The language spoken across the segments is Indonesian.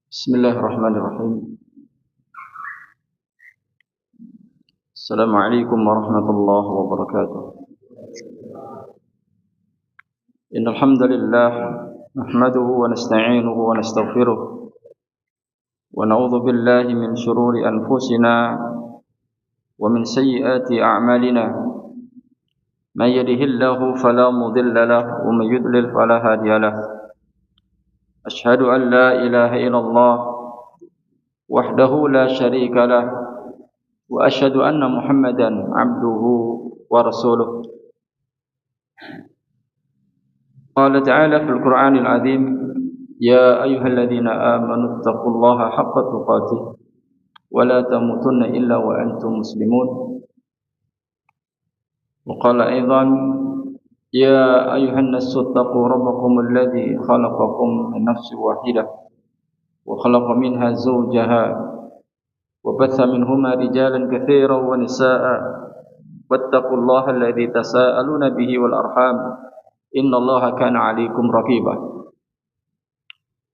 Bismillahirrahmanirrahim. Assalamualaikum warahmatullahi wabarakatuh. Innal hamdalillah nahmaduhu wa nasta'inuhu wa nastaghfiruh wa na'udzu billahi min shururi anfusina wa min sayyiati a'malina. May yahdihillahu fala mudilla lahu wa may yudlil fala hadiya lahu. Ashhadu an la ilaha illallah wahdahu la syarika lahu wa asyhadu anna Muhammadan abduhu wa rasuluh. Qala ta'ala fil Qur'anil 'azim, ya ayyuhalladzina amanu taqullaha haqqa tuqatih wa la tamutunna illa wa antum muslimun. Wa qala aidan, ya ayyuhan nasu taqu rabbakumul ladzi khalaqakum min nafsin wahidah wa khalaqa minha zawjaha wa batha minhuma rijalan katsiran wa nisaa'a wattaqullaha alladzi tasaaluna bihi wal arham innallaha kana 'alaikum raqiba.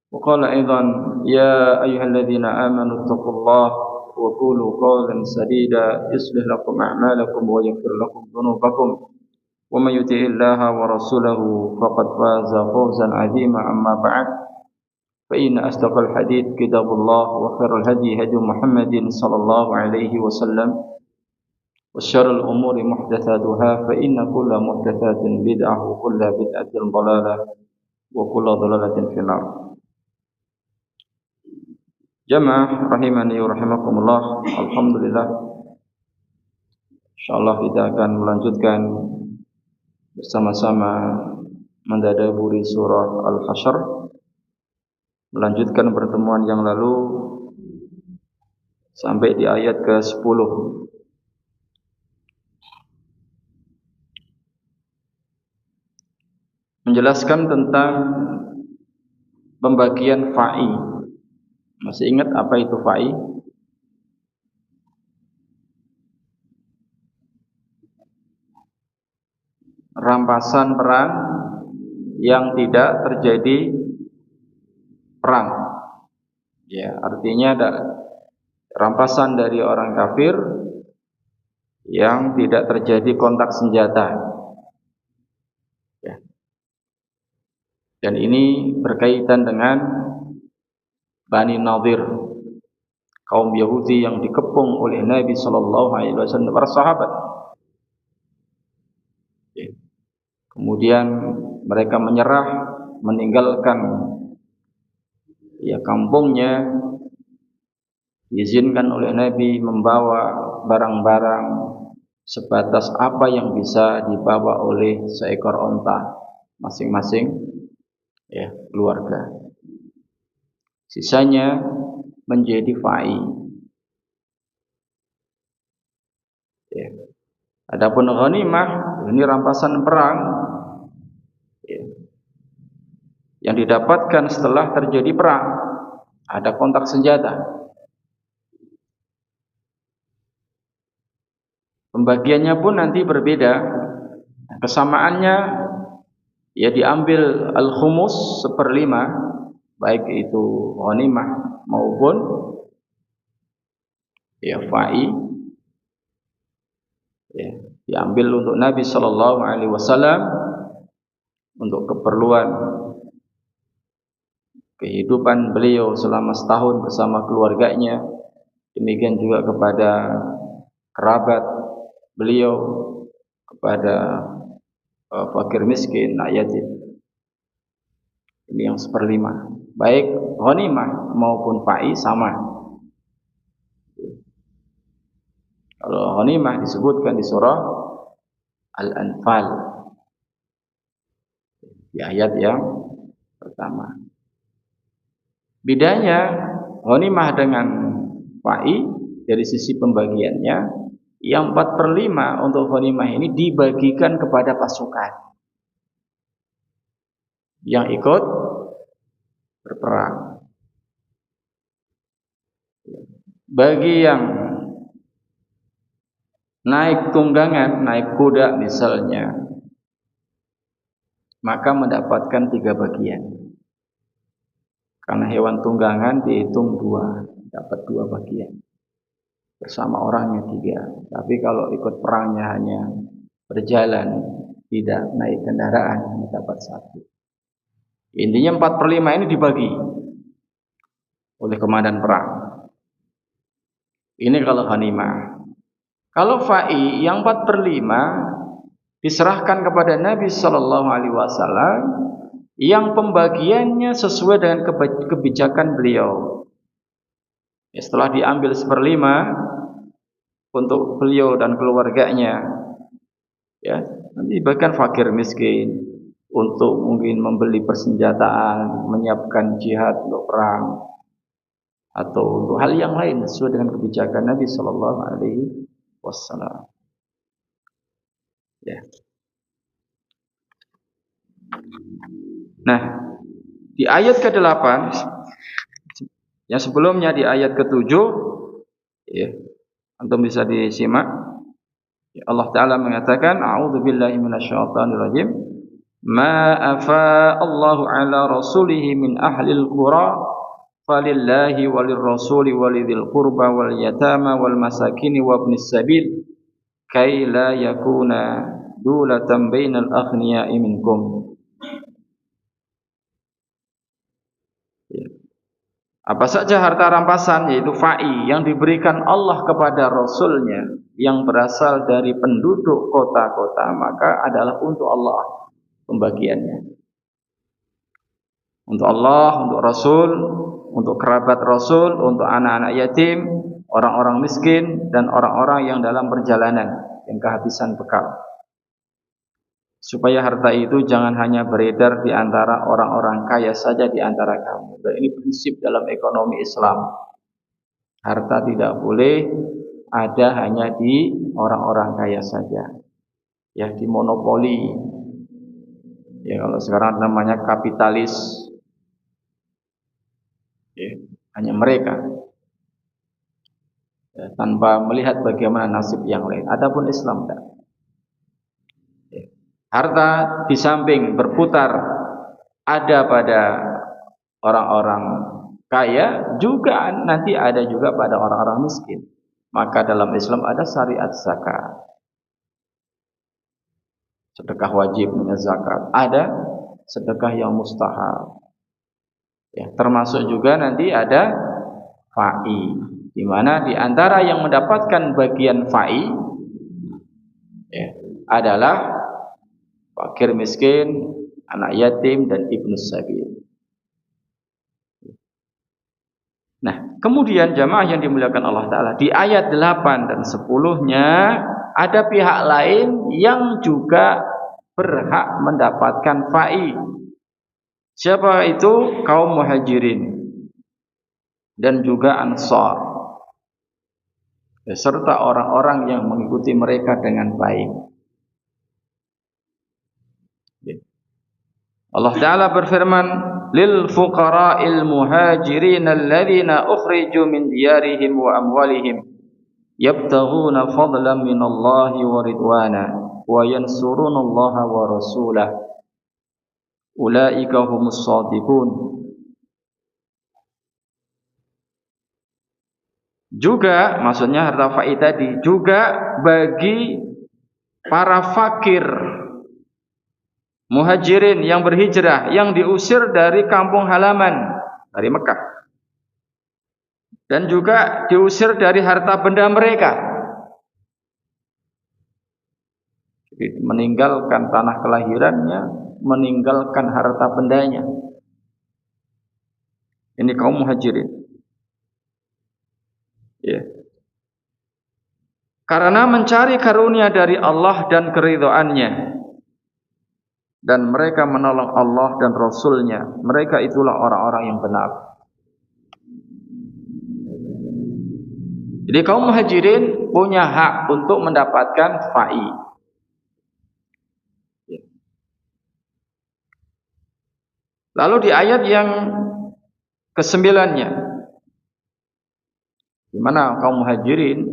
Wa qala aidan, ya ayyuhalladzina amanu taqullaha wa qulu qawlan sadida yuslih lakum a'malakum wa yaghfir lakum dhunubakum wa may yuti'illaha wa rasulahu faqad faza fawzan 'azima. Amma ba'd, fa inna asdaqal hadits kitabullah wa khairal hadi hadi Muhammadin sallallahu alaihi wasallam wa syarrul umuri muhdatsatuha fa inna kulla muhdatsatin bid'ah wa kulla bid'atin dhalalah wa kulla dhalalatin finnar. Jamaah rahimani wa rahimakumullah, alhamdulillah, insyaallah kita akan melanjutkan bersama-sama mendadaburi surah Al-Hasyr, melanjutkan pertemuan yang lalu sampai di ayat ke-10. Menjelaskan tentang pembagian fa'i. Masih ingat apa itu fa'i? Rampasan perang yang tidak terjadi perang. Ya, artinya ada rampasan dari orang kafir yang tidak terjadi kontak senjata. Ya. Dan ini berkaitan dengan Bani Nadir, kaum Yahudi yang dikepung oleh Nabi sallallahu alaihi wasallam, para sahabat. Ya. Kemudian mereka menyerah, meninggalkan kampungnya, diizinkan oleh Nabi membawa barang-barang sebatas apa yang bisa dibawa oleh seekor onta masing-masing keluarga. Sisanya menjadi fa'i. Adapun ghanimah, ini rampasan perang yang didapatkan setelah terjadi perang, ada kontak senjata. Pembagiannya pun nanti berbeda. Kesamaannya diambil al-khumus 1/5, baik itu ghanimah maupun fa'i, diambil untuk Nabi sallallahu alaihi wasallam untuk keperluan kehidupan beliau selama setahun bersama keluarganya. Demikian juga kepada kerabat beliau, kepada fakir miskin, yatim. Ini yang 1/5. Baik ghanimah maupun fa'i sama. Kalau ghanimah disebutkan di surah Al-Anfal, di ayat yang pertama. Bedanya ghanimah dengan fa'i dari sisi pembagiannya, yang 4/5 untuk ghanimah ini dibagikan kepada pasukan yang ikut berperang. Bagi yang naik tunggangan, naik kuda misalnya, maka mendapatkan 3 bagian. Karena hewan tunggangan dihitung 2, dapat 2 bagian. Bersama orangnya 3. Tapi kalau ikut perangnya hanya berjalan, tidak naik kendaraan, hanya dapat 1. Intinya 4/5 ini dibagi oleh komandan perang. Ini kalau ghanimah. Kalau fa'i yang 4/5 diserahkan kepada Nabi Sallallahu Alaihi Wasallam, yang pembagiannya sesuai dengan kebijakan beliau. Setelah diambil 1/5 untuk beliau dan keluarganya, ya, nanti dibagikan fakir miskin untuk mungkin membeli persenjataan, menyiapkan jihad untuk perang, atau untuk hal yang lain sesuai dengan kebijakan Nabi Sallallahu Alaihi Wasallam. Ya. Nah, di ayat ke-8, yang sebelumnya di ayat ke-7, ya, antum bisa disimak. Allah Ta'ala mengatakan, A'udzubillahi minasyaitonirrajim, Ma afa Allahu ala rasulihi min ahlil qura falillahi walirrasuli walidhil qurba wal yatama wal masakini wabnis sabil kai la yakuna dulatan bainal aghniya'i minkum. Apa saja harta rampasan, yaitu fa'i, yang diberikan Allah kepada Rasulnya yang berasal dari penduduk kota-kota, maka adalah untuk Allah pembagiannya. Untuk Allah, untuk Rasul, untuk kerabat Rasul, untuk anak-anak yatim, orang-orang miskin, dan orang-orang yang dalam perjalanan, yang kehabisan bekal. Supaya harta itu jangan hanya beredar di antara orang-orang kaya saja di antara kamu. Dan ini prinsip dalam ekonomi Islam. Harta tidak boleh ada hanya di orang-orang kaya saja. Ya, dimonopoli. Ya, kalau sekarang namanya kapitalis. Ya, hanya mereka. Ya, tanpa melihat bagaimana nasib yang lain. Adapun Islam tidak. Harta di samping berputar ada pada orang-orang kaya, juga nanti ada juga pada orang-orang miskin. Maka dalam Islam ada syariat zakat. Sedekah wajib dengan zakat. Ada sedekah yang mustahab. Ya, termasuk juga nanti ada fa'i, di mana di antara yang mendapatkan bagian fa'i, ya, adalah fakir miskin, anak yatim, dan ibnu sabil. Nah, kemudian jamaah yang dimuliakan Allah Ta'ala, di ayat 8 dan 10-nya ada pihak lain yang juga berhak mendapatkan fa'i. Siapa itu? Kaum muhajirin dan juga ansar, serta orang-orang yang mengikuti mereka dengan baik. Allah Ta'ala berfirman, lil fuqara'il muhajirin alladhina ukhriju min diyarihim wa amwalihim yabtaghuna fadlan minallahi wa ridwana wa yansuruna Allah wa rasulah ulaika humus shadiqun. Juga maksudnya harta fa'i tadi juga bagi para fakir muhajirin yang berhijrah, yang diusir dari kampung halaman, dari Mekah, dan juga diusir dari harta benda mereka. Jadi meninggalkan tanah kelahirannya, meninggalkan harta bendanya. Ini kaum muhajirin. Ya. Karena mencari karunia dari Allah dan keridhaannya, dan mereka menolong Allah dan Rasulnya, mereka itulah orang-orang yang benar. Jadi kaum muhajirin punya hak untuk mendapatkan fa'i. Lalu di ayat yang ke-9-nya, di mana kaum muhajirin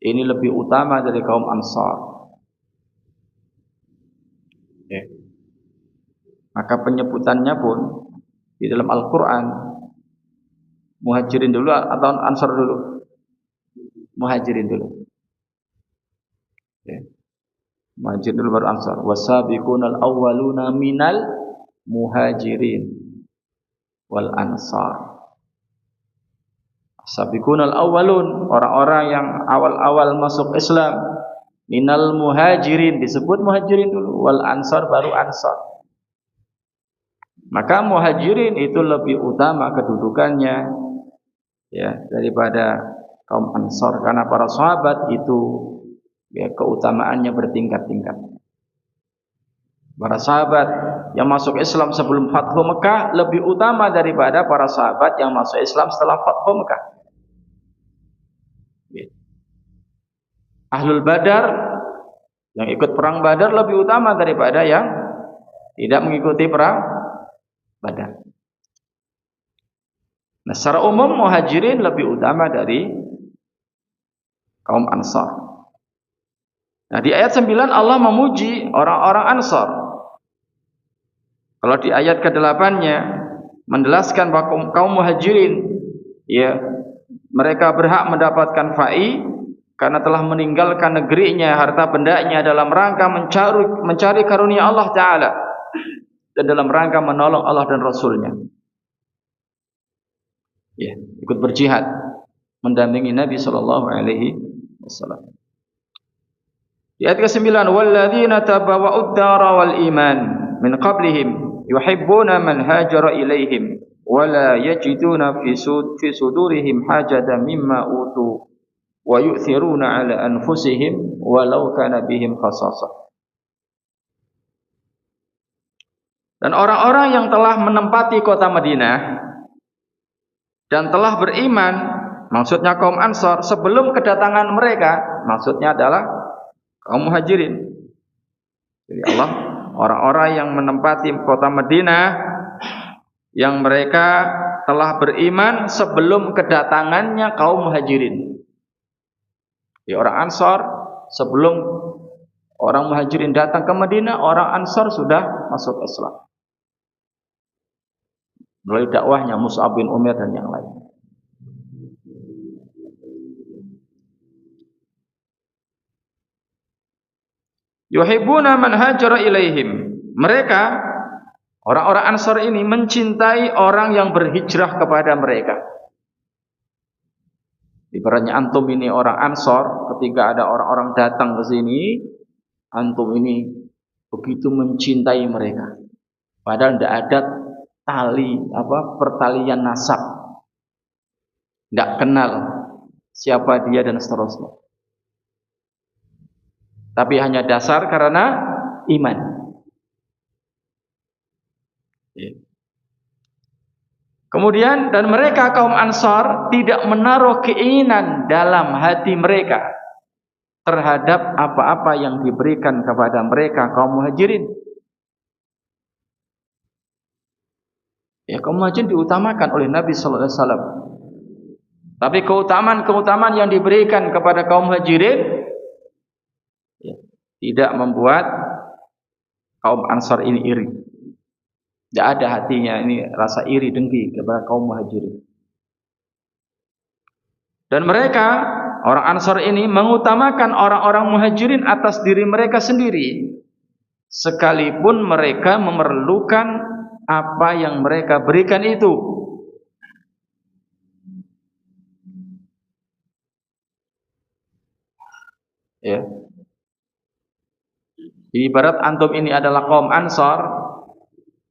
ini lebih utama dari kaum ansar. Ya. Maka penyebutannya pun di dalam Al-Quran Muhajirin dulu atau Ansar dulu? Muhajirin dulu. Ya. Muhajirin dulu baru Ansar. Wasabiqunal awwaluna minal muhajirin wal ansar. Sabiqunal awwalun, orang-orang yang awal-awal masuk Islam, minal muhajirin, disebut muhajirin dulu, wal ansar baru ansar. Maka muhajirin itu lebih utama kedudukannya ya daripada kaum ansar, karena para sahabat itu ya keutamaannya bertingkat-tingkat. Para sahabat yang masuk Islam sebelum Fathu Mekah lebih utama daripada para sahabat yang masuk Islam setelah Fathu Mekah. Ahlul Badar yang ikut perang Badar lebih utama daripada yang tidak mengikuti perang Badar. Nah, secara umum muhajirin lebih utama dari kaum Ansar. Nah, di ayat 9 Allah memuji orang-orang Ansar. Kalau di ayat ke-8-nya menjelaskan bahwa kaum muhajirin ya mereka berhak mendapatkan fa'i karena telah meninggalkan negerinya, harta bendanya dalam rangka mencari karunia Allah Ta'ala dan dalam rangka menolong Allah dan Rasulnya. Ya, ikut berjihad mendampingi Nabi sallallahu alaihi wasallam. Di ayat ke-9, walladzina tabawwa'ud dara wal iman min qablihim yuhibbuna man hajara ilaihim wa la yajiduna fi sudurihim hajatan mimma utu wa yu'thiruna 'ala anfusihim walau kana bihim khasasah. Dan orang-orang yang telah menempati kota Madinah dan telah beriman, maksudnya kaum Ansar, sebelum kedatangan mereka, maksudnya adalah kaum Muhajirin. Jadi Allah, orang-orang yang menempati kota Madinah yang mereka telah beriman sebelum kedatangannya kaum Muhajirin. Di orang Ansar, sebelum orang Muhajirin datang ke Madinah, orang Ansar sudah masuk Islam melalui dakwahnya Mus'ab bin Umair dan yang lain. Yuhibbuna man hajara ilaihim. Mereka, orang-orang Ansar ini mencintai orang yang berhijrah kepada mereka. Ibaratnya antum ini orang Ansar, ketika ada orang-orang datang ke sini, antum ini begitu mencintai mereka. Padahal tidak ada pertalian nasab, tidak kenal siapa dia dan seterusnya. Tapi hanya dasar karena iman. Kemudian dan mereka kaum Ansar tidak menaruh keinginan dalam hati mereka terhadap apa-apa yang diberikan kepada mereka kaum Muhajirin. Ya, kaum Muhajirin diutamakan oleh Nabi sallallahu alaihi wasallam. Tapi keutamaan yang diberikan kepada kaum Muhajirin ya, tidak membuat kaum Ansar ini iri. Tidak ada hatinya ini rasa iri dengki kepada kaum Muhajirin. Dan mereka, orang Ansar ini mengutamakan orang-orang Muhajirin atas diri mereka sendiri, sekalipun mereka memerlukan apa yang mereka berikan itu. Ya. Ibarat antum ini adalah kaum Ansar,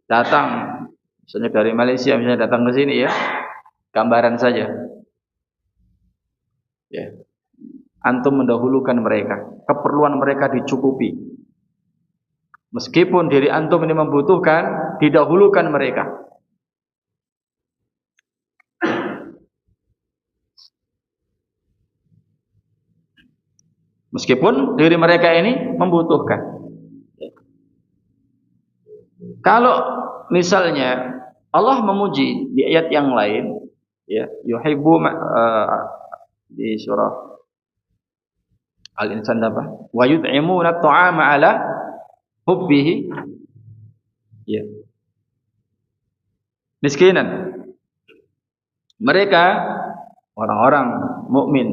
datang misalnya dari Malaysia, misalnya datang ke sini ya, gambaran saja ya, antum mendahulukan mereka, keperluan mereka dicukupi, meskipun diri antum ini membutuhkan, didahulukan mereka. Meskipun diri mereka ini membutuhkan. Kalau misalnya Allah memuji di ayat yang lain, ya, yuhibbu di surah Al-Insan apa? Wa yut'imuna at'ama 'ala hubbihi, ya, miskinan. Mereka orang-orang mukmin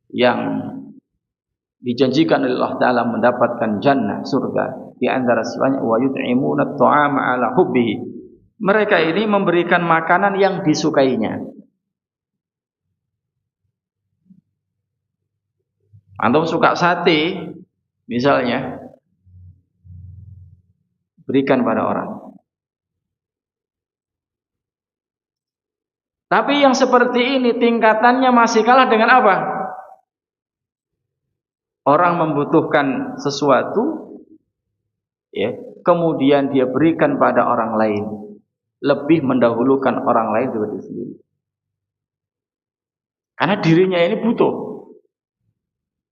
yang dijanjikan oleh Allah Ta'ala mendapatkan jannah, surga, di antara sifatnya wa yut'imuna at-ta'ama 'ala hubbihi. Mereka ini memberikan makanan yang disukainya. Antum suka sate misalnya, berikan pada orang. Tapi yang seperti ini tingkatannya masih kalah dengan apa? Orang membutuhkan sesuatu, ya, kemudian dia berikan pada orang lain, lebih mendahulukan orang lain daripada diri sendiri. Karena dirinya ini butuh.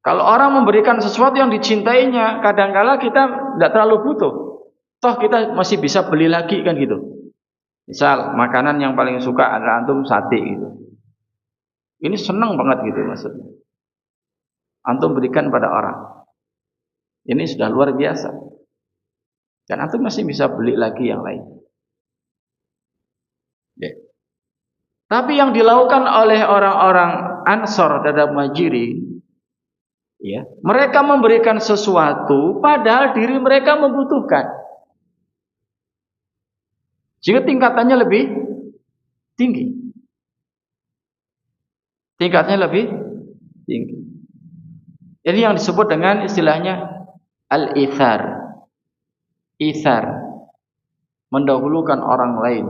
Kalau orang memberikan sesuatu yang dicintainya, kadangkala kita tidak terlalu butuh. Toh kita masih bisa beli lagi kan gitu. Misal makanan yang paling suka adalah antum sate gitu. Ini senang banget gitu maksudnya. Antum berikan pada orang. Ini sudah luar biasa. Dan antum masih bisa beli lagi yang lain. Ya. Tapi yang dilakukan oleh orang-orang Ansor dan Muhajirin, ya, mereka memberikan sesuatu padahal diri mereka membutuhkan. Jika tingkatannya lebih tinggi. Tingkatnya lebih tinggi. Ini yang disebut dengan istilahnya al-ithar. Ithar. Mendahulukan orang lain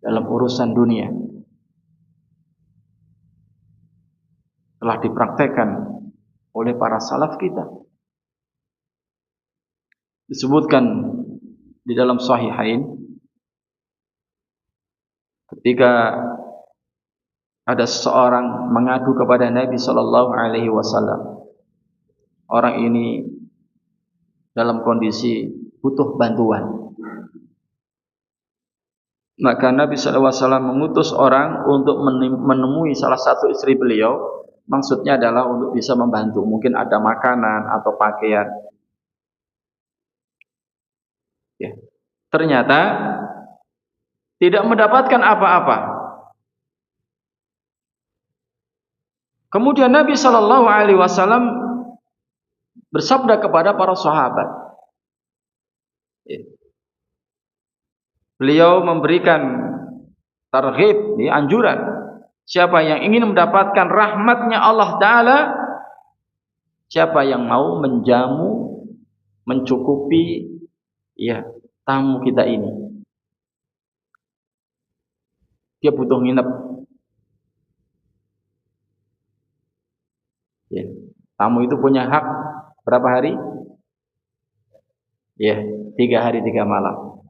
dalam urusan dunia. Telah dipraktekkan oleh para salaf kita. Disebutkan di dalam Sahihain ketika ada seseorang mengadu kepada Nabi Shallallahu Alaihi Wasallam. Orang ini dalam kondisi butuh bantuan. Maka Nabi Shallallahu Alaihi Wasallam mengutus orang untuk menemui salah satu istri beliau. Maksudnya adalah untuk bisa membantu. Mungkin ada makanan atau pakaian. Ya. Ternyata tidak mendapatkan apa-apa. Kemudian Nabi Shallallahu Alaihi Wasallam bersabda kepada para sahabat. Beliau memberikan targhib, anjuran. Siapa yang ingin mendapatkan rahmatnya Allah Ta'ala, siapa yang mau menjamu, mencukupi, ya, tamu kita ini. Dia butuh nginep. Ya. Tamu itu punya hak berapa hari? Ya, 3 hari 3 malam.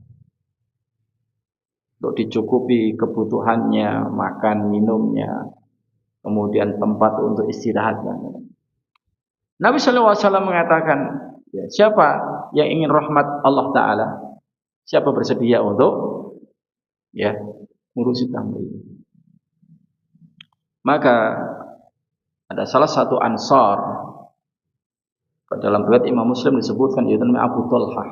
Untuk dicukupi kebutuhannya, makan, minumnya, kemudian tempat untuk istirahatnya. Nabi SAW mengatakan, ya, siapa yang ingin rahmat Allah Ta'ala, siapa bersedia untuk, ya, ngurusi tamu ini. Maka ada salah satu Ansar, dalam riwayat Imam Muslim disebutkan, yaitu namanya Abu Talhah.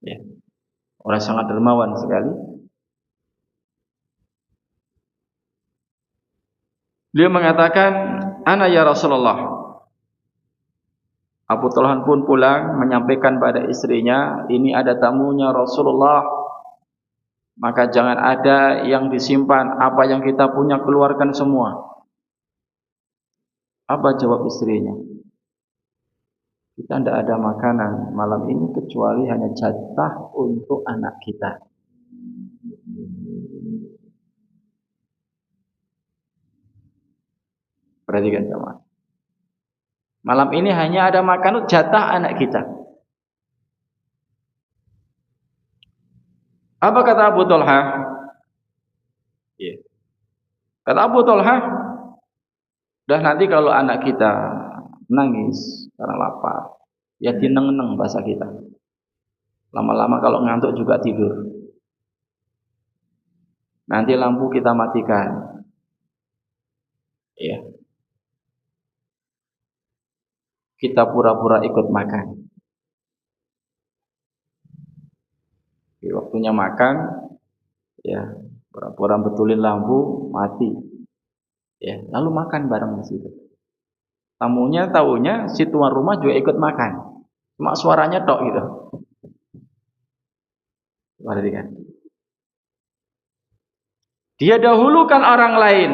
Ya. Orang sangat dermawan sekali. Dia mengatakan, "Ana ya Rasulullah." Abu Talhah pun pulang menyampaikan pada istrinya, "Ini ada tamunya Rasulullah. Maka jangan ada yang disimpan, apa yang kita punya keluarkan semua." Apa jawab istrinya? "Kita tidak ada makanan malam ini kecuali hanya jatah untuk anak kita." Perhatikan teman. Malam ini hanya ada makanan jatah anak kita. Apa kata Abu Talhah? Ya. Kata Abu Talhah, "Dah nanti kalau anak kita nangis karena lapar, ya dineng-neng bahasa kita. Lama-lama kalau ngantuk juga tidur. Nanti lampu kita matikan. Ya. kita pura-pura ikut makan. Di waktunya makan, ya pura-pura betulin lampu, mati. Ya, lalu makan bareng di situ. Tahunya si tuan rumah juga ikut makan. Cuma suaranya tok gitu. Perhatikan. Dia dahulukan orang lain.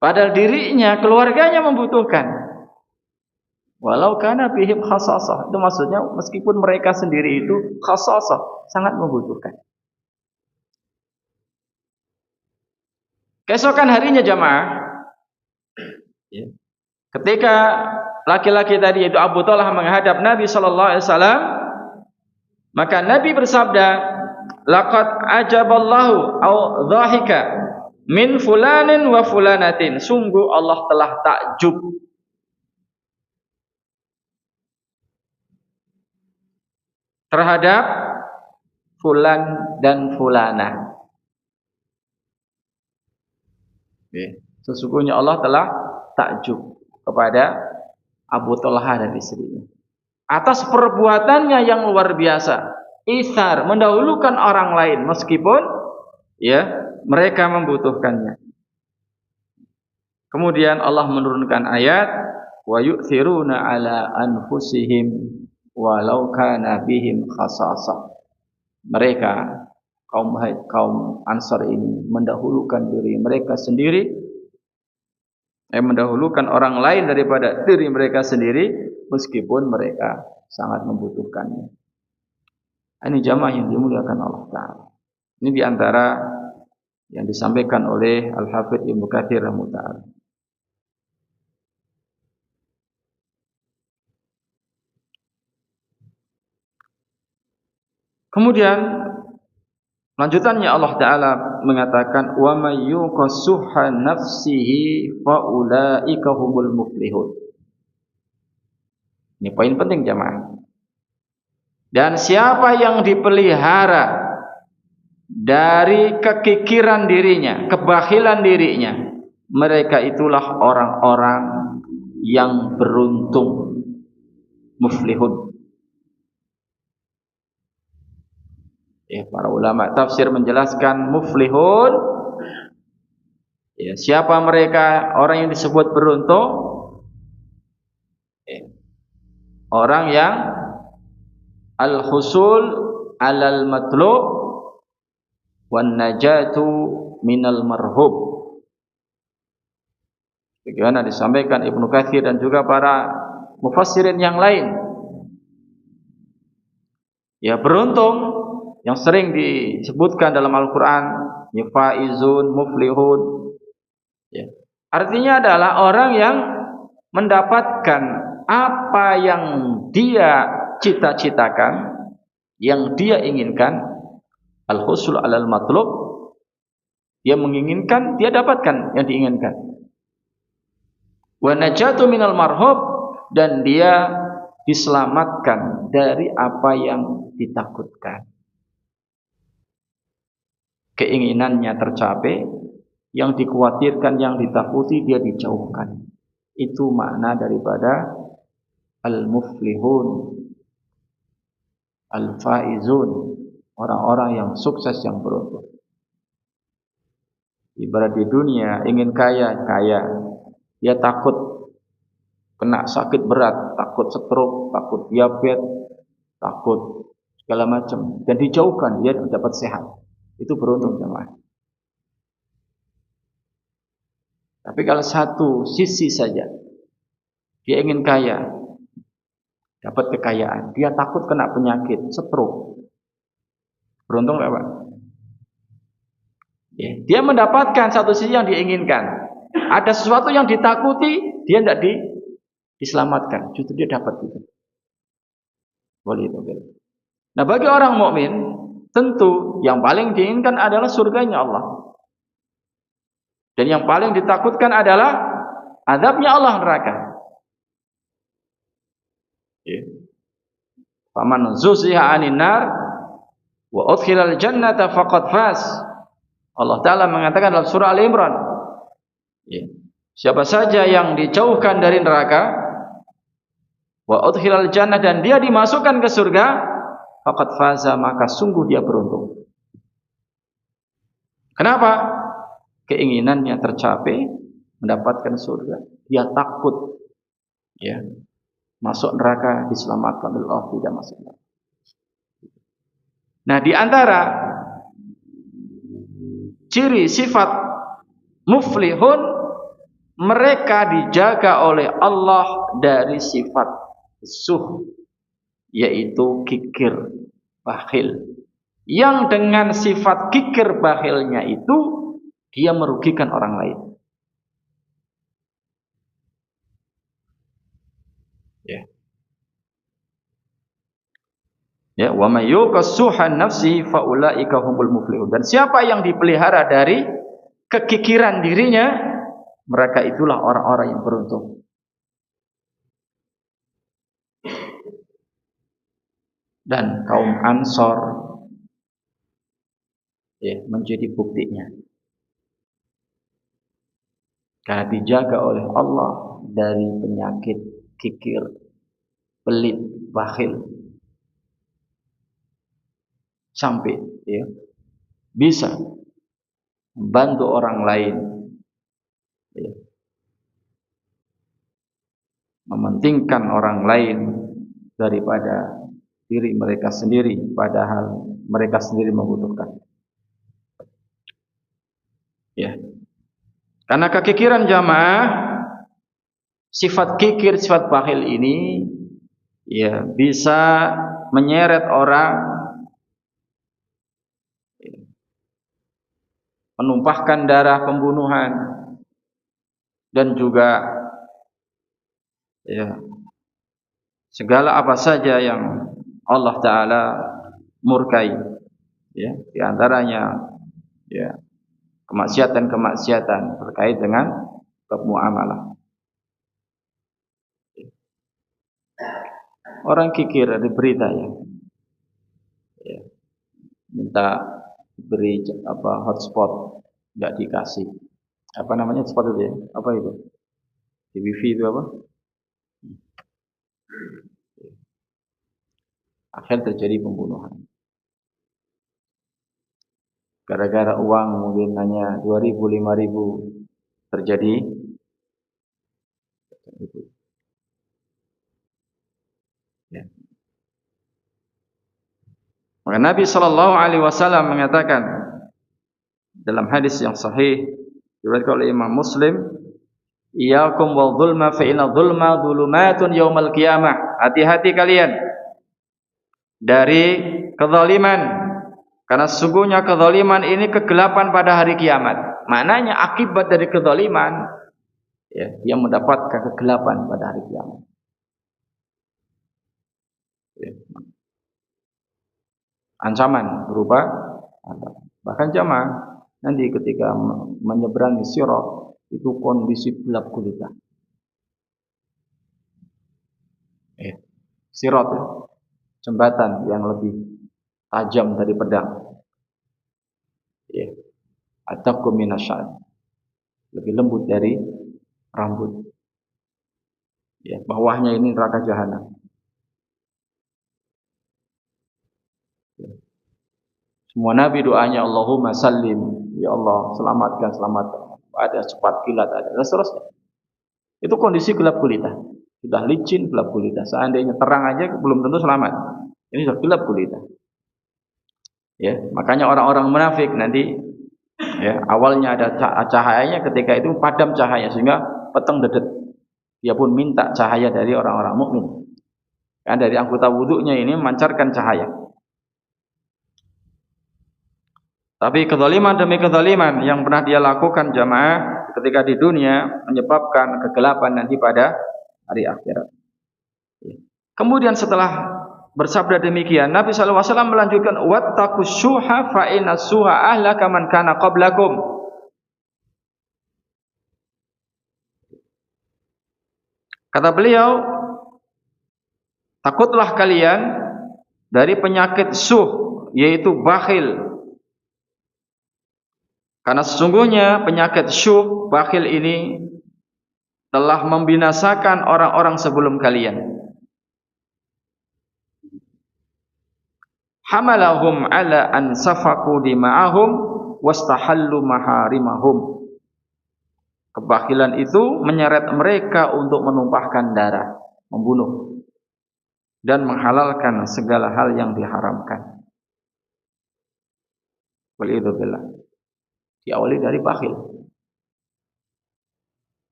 Padahal dirinya, keluarganya membutuhkan. Walau kana bihim khasasah. Itu maksudnya meskipun mereka sendiri itu khasasah, sangat membutuhkan. Keesokan harinya jamaah, ketika laki-laki tadi yaitu Abu Talhah menghadap Nabi sallallahu alaihi wasallam, maka Nabi bersabda, laqad ajaballahu au dhahika min fulanin wa fulanatin. Sungguh Allah telah takjub terhadap fulan dan fulana. Sesungguhnya Allah telah takjub kepada Abu Talhah dan istrinya atas perbuatannya yang luar biasa. Isar, mendahulukan orang lain meskipun mereka membutuhkannya. Kemudian Allah menurunkan ayat wa yu'thiruna ala anfusihim walau kana bihim khasasah. Mereka kaum Ansar ini mendahulukan diri mereka sendiri, mendahulukan orang lain daripada diri mereka sendiri meskipun mereka sangat membutuhkannya. Ini jamaah yang dimuliakan Allah Ta'ala. Ini diantara yang disampaikan oleh Al-Hafidh Ibnu Katsir rahimahullah. Kemudian lanjutannya Allah Ta'ala mengatakan wa may yuqassuha nafsihi fa ulaika humul muflihun. Ini poin penting jamaah. Dan siapa yang dipelihara dari kekikiran dirinya, kebakhilan dirinya, mereka itulah orang-orang yang beruntung, muflihun. Para ulama tafsir menjelaskan muflihun, siapa mereka orang yang disebut beruntung? Orang yang al-husul alal matlub wan najatu minal marhub. Bagaimana disampaikan Ibnu Katsir dan juga para mufassirin yang lain. Beruntung yang sering disebutkan dalam Al-Quran, faizun, muflihun. Artinya adalah orang yang mendapatkan apa yang dia cita-citakan, yang dia inginkan, al-husul alal matlub, dia menginginkan, dia dapatkan yang diinginkan. Wa najatu minal marhub, dan dia diselamatkan dari apa yang ditakutkan. Keinginannya tercapai, yang dikhawatirkan, yang ditakuti dia dijauhkan. Itu makna daripada al-muflihun, al-faizun, orang-orang yang sukses, yang beruntung. Ibarat di dunia ingin kaya, dia takut kena sakit berat, takut stroke, takut diabetes, takut segala macam, dan dijauhkan, dia dapat sehat. Itu beruntung jemaah. Tapi kalau satu sisi saja, dia ingin kaya, dapat kekayaan, dia takut kena penyakit, stroke, beruntung nggak Pak? Dia mendapatkan satu sisi yang diinginkan, ada sesuatu yang ditakuti, dia tidak diselamatkan, justru dia dapat itu. Boleh itu. Nah, bagi orang mukmin tentu yang paling diinginkan adalah surganya Allah, dan yang paling ditakutkan adalah azabnya Allah, neraka. Faman zuziha 'anil nar wa udkhilal jannata faqad faz. Allah Ta'ala mengatakan dalam surah Al-Imran, Siapa saja yang dijauhkan dari neraka, wa udkhilal jannah, dan dia dimasukkan ke surga, faqad faza, maka sungguh dia beruntung. Kenapa? Keinginannya tercapai, mendapatkan surga. Dia takut ya masuk neraka, diselamatkan oleh Allah, tidak masuk neraka. Nah, di antara ciri sifat muflihun, mereka dijaga oleh Allah dari sifat suh, yaitu kikir, bakhil. Yang dengan sifat kikir bakhilnya itu, dia merugikan orang lain. Ya, wa may yuqassuhan nafsi fa ulaika humul muflihun. Dan siapa yang dipelihara dari kekikiran dirinya, mereka itulah orang-orang yang beruntung. Dan kaum Ansor ya, menjadi buktinya. Karena dijaga oleh Allah dari penyakit kikir, pelit, bakhil, sampai ya, bisa membantu orang lain ya, mementingkan orang lain daripada diri mereka sendiri, padahal mereka sendiri membutuhkan. Ya. Karena kekikiran jamaah, sifat kikir, sifat bakhil ini ya bisa menyeret orang, menumpahkan darah, pembunuhan, dan juga ya segala apa saja yang Allah Ta'ala murkai ya, di antaranya ya kemaksiatan-kemaksiatan terkait dengan muamalah. Orang kikir ada berita ya, minta beri hotspot, nggak dikasih. Apa namanya hotspot itu ya? Apa itu? Di wifi itu apa? Akhirnya terjadi pembunuhan. Gara-gara uang mungkin hanya 2.000, 5.000 terjadi. Ya. Maka Nabi Shallallahu Alaihi Wasallam mengatakan dalam hadis yang sahih diriwayatkan oleh Imam Muslim, "Iyyakum wal dzulma fa inna dzulma dzulumatun yaumal qiyamah." Hati-hati kalian dari kezaliman, karena sesungguhnya kezaliman ini kegelapan pada hari kiamat. Maknanya akibat dari kezaliman ya, dia mendapatkan kegelapan pada hari kiamat. Ya. Ancaman berupa bahkan jamaah nanti ketika menyeberangi sirat itu kondisi gelap gulita. Sirat ya, jembatan yang lebih tajam dari pedang. Ya. Ataqu minasyad, lebih lembut dari rambut. Ya, bawahnya ini neraka jahanam. Ya. Semua nabi doanya Allahumma sallim, ya Allah selamatkan, selamatkan. Ada cepat kilat, ada dan seterusnya. Itu kondisi gelap gulita. Sudah licin, gelap gulita. Seandainya terang aja belum tentu selamat. Ini sudah gelap gulita. Ya, makanya orang-orang munafik nanti ya, awalnya ada cahayanya, ketika itu padam cahaya sehingga peteng dedet. Dia pun minta cahaya dari orang-orang mukmin. Kan dari anggota wudhunya ini memancarkan cahaya. Tapi kezaliman demi kezaliman yang pernah dia lakukan jamaah ketika di dunia menyebabkan kegelapan nanti pada hari akhirat. Kemudian setelah bersabda demikian, Nabi SAW melanjutkan, wattaqus syuha fa inna syuha ahlaka man kana qablakum. Kata beliau, takutlah kalian dari penyakit syuh, yaitu bakhil. Karena sesungguhnya penyakit syuh, bakhil ini telah membinasakan orang-orang sebelum kalian. Hamalahum ala an safaku dima'ahum wastahallu maharimahum. Kebakilan itu menyeret mereka untuk menumpahkan darah, membunuh, dan menghalalkan segala hal yang diharamkan. Waliyadzubillah. Diawali dari bakhil.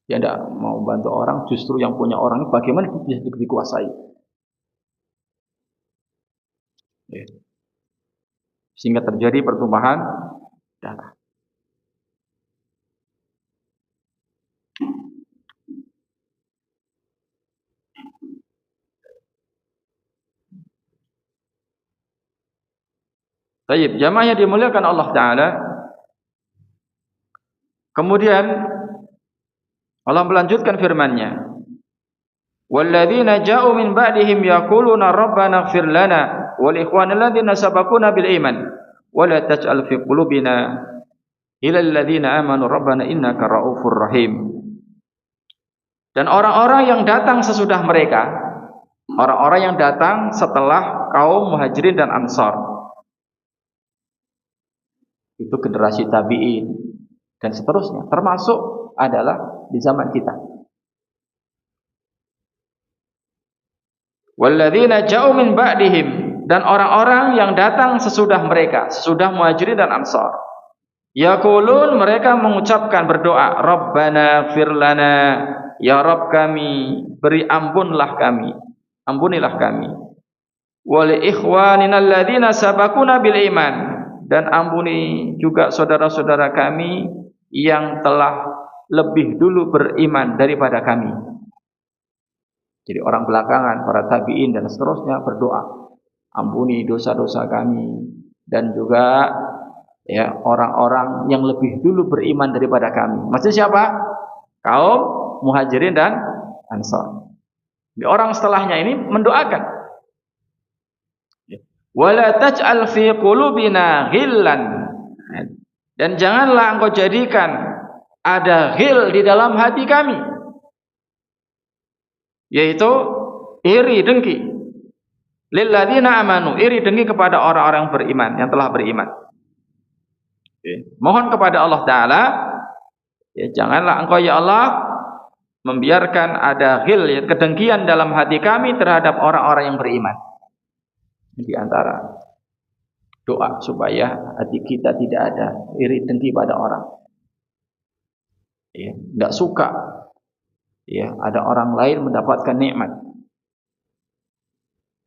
Dia tidak mau bantu orang, justru yang punya orang bagaimana bisa dikuasai. Sehingga terjadi pertumpahan darah. Baik, jamaah yang dimuliakan Allah Ta'ala. Kemudian Allah melanjutkan firman-Nya. Walladzina ja'u min ba'dihim yaquluna rabbana ighfir lana wal ikhwanil ladzina sabaquna bil iman wa la taj'al fi qulubina ilal ladzina amanu rabbana innaka ra'ufur rahim. Dan orang-orang yang datang sesudah mereka, orang-orang yang datang setelah kaum Muhajirin dan Ansar, itu generasi tabi'in dan seterusnya, termasuk adalah di zaman kita. Walladzina ja'u min ba'dihim, dan orang-orang yang datang sesudah mereka, sesudah Muhajirin dan Ansar. Yaqulun, mereka mengucapkan berdoa, Rabbana ighfir lana, ya Rabb kami, beri ampunlah kami, ampunilah kami. Wal ikhwanina alladzina sabaquna bil iman, dan ampuni juga saudara-saudara kami yang telah lebih dulu beriman daripada kami. Jadi orang belakangan, para tabi'in dan seterusnya berdoa, ampuni dosa-dosa kami, dan juga ya orang-orang yang lebih dulu beriman daripada kami. Maksudnya siapa? Kaum Muhajirin dan Ansar. Jadi orang setelahnya ini mendoakan, wala taj'al fi qulubina ghillan, dan janganlah engkau jadikan ada ghil di dalam hati kami, yaitu iri dengki, lil ladzina amanu, iri dengki kepada orang-orang beriman, yang telah beriman. Mohon kepada Allah Ta'ala, ya janganlah engkau ya Allah membiarkan ada ghil, ya, kedengkian dalam hati kami terhadap orang-orang yang beriman. Di antara doa supaya hati kita tidak ada iri dengki pada orang, ya, tidak suka ya ada orang lain mendapatkan nikmat.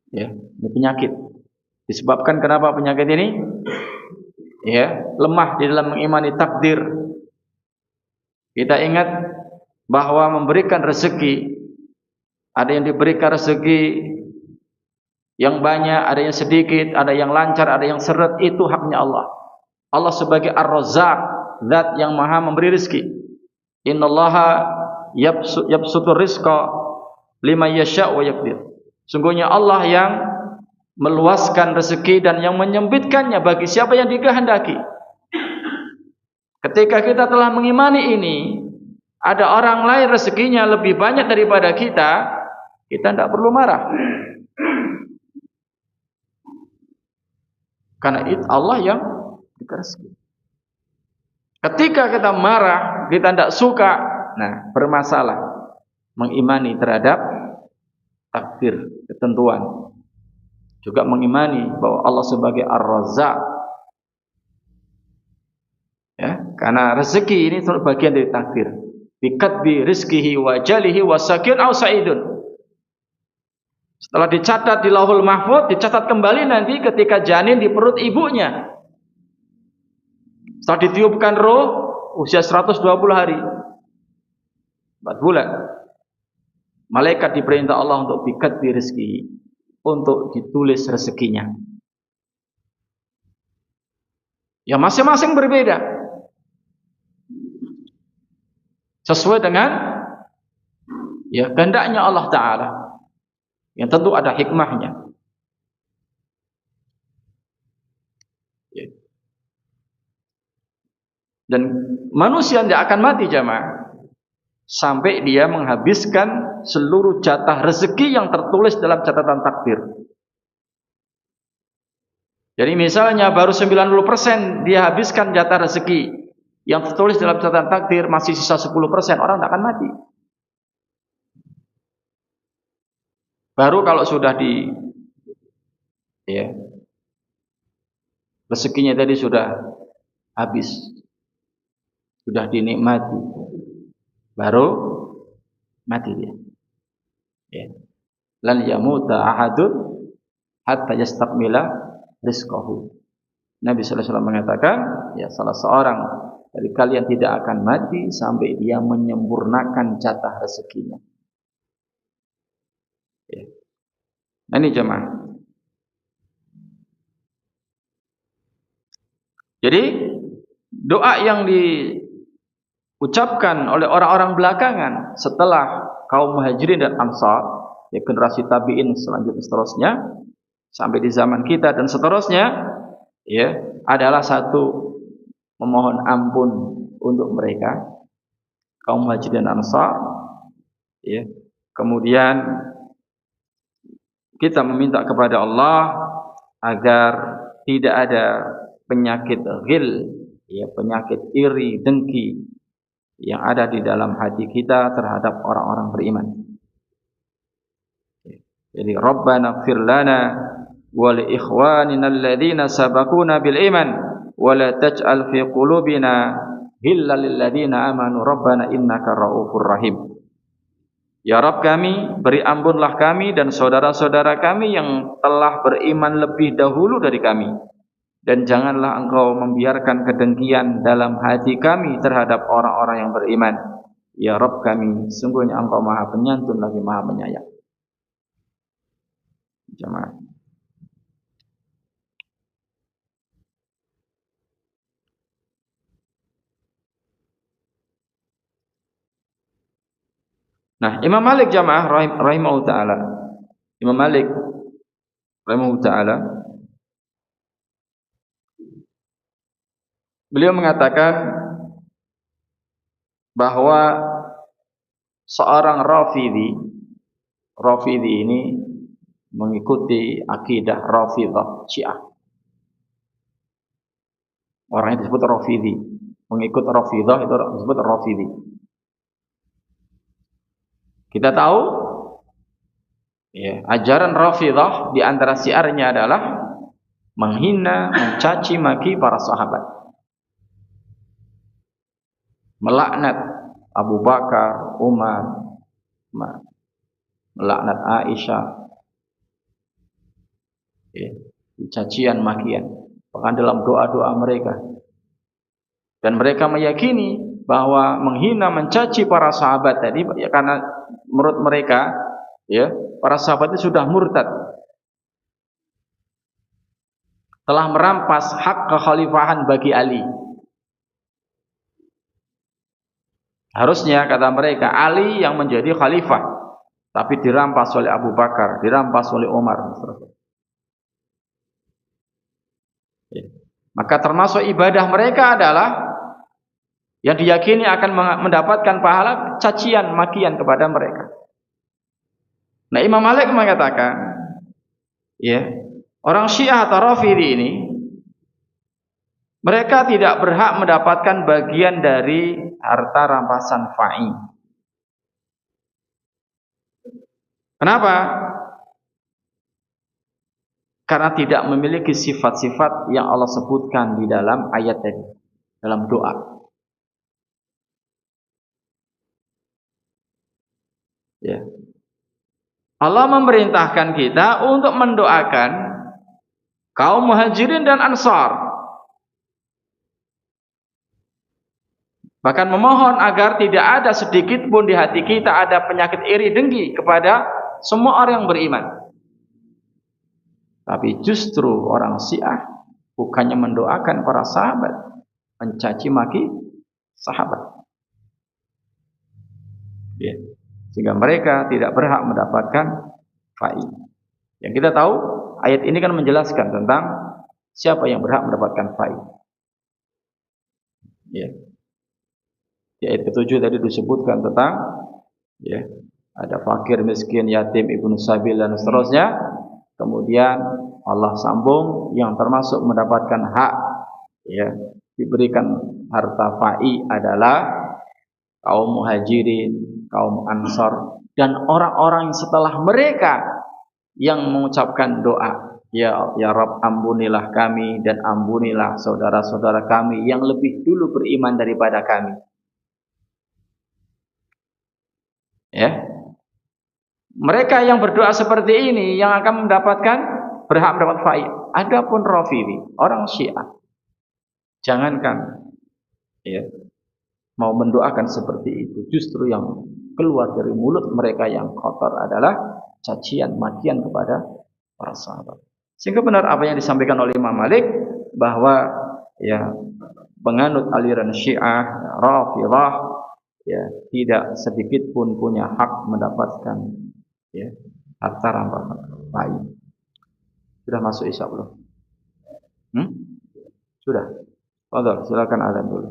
Ya, ini penyakit. Disebabkan kenapa penyakit ini? Ya, lemah di dalam mengimani takdir. Kita ingat bahwa memberikan rezeki, ada yang diberikan rezeki yang banyak, ada yang sedikit, ada yang lancar, ada yang seret, itu haknya Allah. Allah sebagai Ar-Razzaq, zat yang maha memberi rezeki. Innallaha yabsutur rizqa liman yasha' wa yaqdir. Sungguhnya Allah yang meluaskan rezeki dan yang menyempitkannya bagi siapa yang dikehendaki. Ketika kita telah mengimani ini, ada orang lain rezekinya lebih banyak daripada kita, kita tidak perlu marah. Karena itu Allah yang diberi rezeki. Ketika kita marah, kita tidak suka, nah bermasalah mengimani terhadap takdir, ketentuan. Juga mengimani bahwa Allah sebagai Ar-Razzaq. Ya, karena rezeki ini bagian dari takdir. Bikatbi rizkihi wa jalihi wa sakin au sa'idun. Setelah dicatat di Lauhul Mahfuz, dicatat kembali nanti ketika janin di perut ibunya. Setelah ditiupkan roh, usia 120 hari. 4 bulan. Malaikat diperintah Allah untuk bikatbi rizkihi, untuk ditulis rezekinya. Ya masing-masing berbeda, sesuai dengan ya kehendaknya Allah Ta'ala, yang tentu ada hikmahnya. Dan manusia tidak akan mati jamaah. sampai dia menghabiskan seluruh jatah rezeki yang tertulis dalam catatan takdir. Jadi misalnya baru 90% dia habiskan jatah rezeki yang tertulis dalam catatan takdir, masih sisa 10%, orang tidak akan mati. Baru kalau sudah rezekinya tadi sudah habis, sudah dinikmati, baru mati dia. Lan yamuta ahadun hatta yastakmila rizqahu. Nabi sallallahu alaihi wasallam mengatakan, salah seorang dari kalian tidak akan mati sampai dia menyempurnakan jatah rezekinya. Nah ini jemaah. Jadi doa yang diucapkan oleh orang-orang belakangan setelah kaum Muhajirin dan Ansar, generasi tabi'in seterusnya sampai di zaman kita dan seterusnya, adalah satu, memohon ampun untuk mereka kaum Muhajirin dan Ansar, kemudian kita meminta kepada Allah agar tidak ada penyakit ghil, penyakit iri, dengki yang ada di dalam hati kita terhadap orang-orang beriman. Jadi Rabbana ighfir lana wa li ikhwanina alladhina sabaquna bil iman wa la taj'al fi qulubina ghillan lil ladzina amanu rabbana innaka raufur rahim. Ya Rabb kami, beri ampunlah kami dan saudara-saudara kami yang telah beriman lebih dahulu dari kami, dan janganlah engkau membiarkan kedengkian dalam hati kami terhadap orang-orang yang beriman. Ya Rabb kami, sungguhnya engkau maha penyantun lagi maha penyayang. Jemaah. Nah, Imam Malik jamaah rahimahullah ta'ala. Imam Malik rahimahullah ta'ala, beliau mengatakan bahwa seorang Rafidhi ini mengikuti akidah Rafidah Syiah. Orang yang disebut Rafidhi, mengikut Rafidah itu disebut Rafidhi. Kita tahu ajaran Rafidah di antara syiarnya adalah menghina, mencaci maki para sahabat, melaknat Abu Bakar, Umar, melaknat Aisyah, cacian makian, bahkan dalam doa-doa mereka. Dan mereka meyakini bahwa menghina, mencaci para sahabat tadi, karena menurut mereka, para sahabat itu sudah murtad, telah merampas hak kekhalifahan bagi Ali. Harusnya kata mereka Ali yang menjadi khalifah, tapi dirampas oleh Abu Bakar, dirampas oleh Umar. Maka termasuk ibadah mereka adalah yang diyakini akan mendapatkan pahala cacian makian kepada mereka. Nah, Imam Malik mengatakan, orang Syiah atau Rafidhi ini, mereka tidak berhak mendapatkan bagian dari harta rampasan fa'i. Kenapa? Karena tidak memiliki sifat-sifat yang Allah sebutkan di dalam ayat tadi, dalam doa. Allah memerintahkan kita untuk mendoakan kaum Muhajirin dan Ansar, bahkan memohon agar tidak ada sedikit pun di hati kita ada penyakit iri dengki kepada semua orang yang beriman. Tapi justru orang Syiah bukannya mendoakan para sahabat, mencaci maki sahabat, sehingga mereka tidak berhak mendapatkan fa'i. Yang kita tahu, ayat ini kan menjelaskan tentang siapa yang berhak mendapatkan fa'i. Di ayat ke-7 tadi disebutkan tentang ya, ada fakir, miskin, yatim, ibnu sabil dan seterusnya. Kemudian Allah sambung yang termasuk mendapatkan hak ya diberikan harta fai adalah kaum muhajirin, kaum ansar dan orang-orang setelah mereka yang mengucapkan doa, ya Rabb, ampunilah kami dan ampunilah saudara-saudara kami yang lebih dulu beriman daripada kami. Ya. Mereka yang berdoa seperti ini yang akan mendapatkan berhak mendapat fai. Adapun Rafidhi, orang Syiah, jangankan ya mau mendoakan seperti itu, justru yang keluar dari mulut mereka yang kotor adalah cacian makian kepada para sahabat. Sehingga benar apa yang disampaikan oleh Imam Malik bahwa ya penganut aliran Syiah Rafidhah ya tidak sedikit pun punya hak mendapatkan ya harta rampasan fai. Sudah masuk isya belum? Sudah. Fadhal, silakan azan dulu.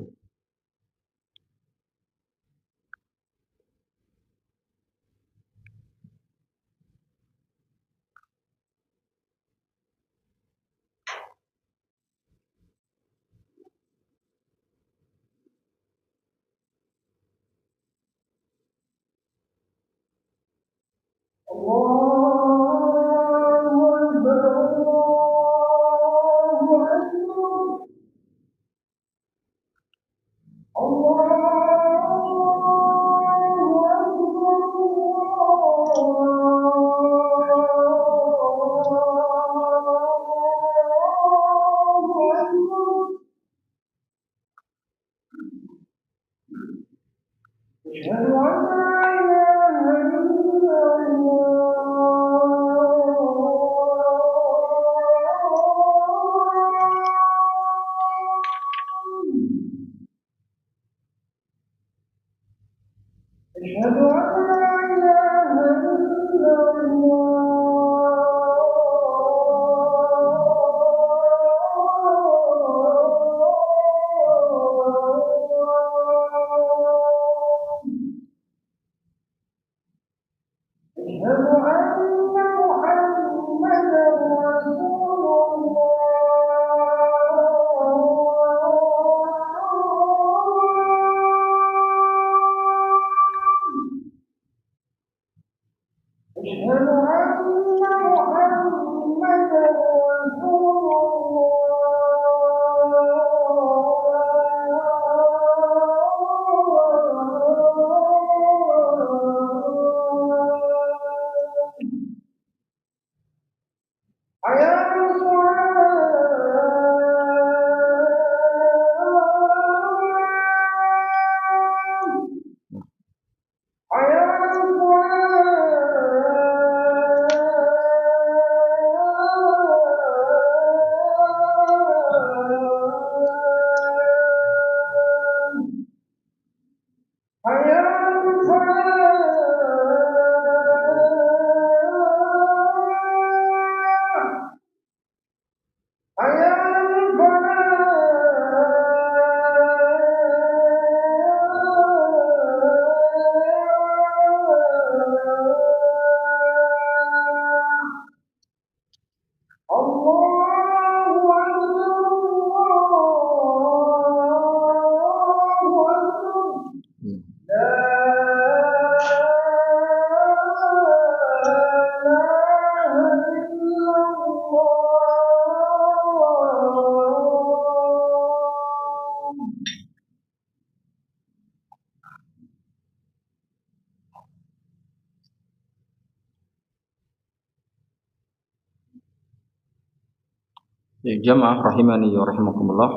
Ya, jamaah rahimani wa rahimakumullah.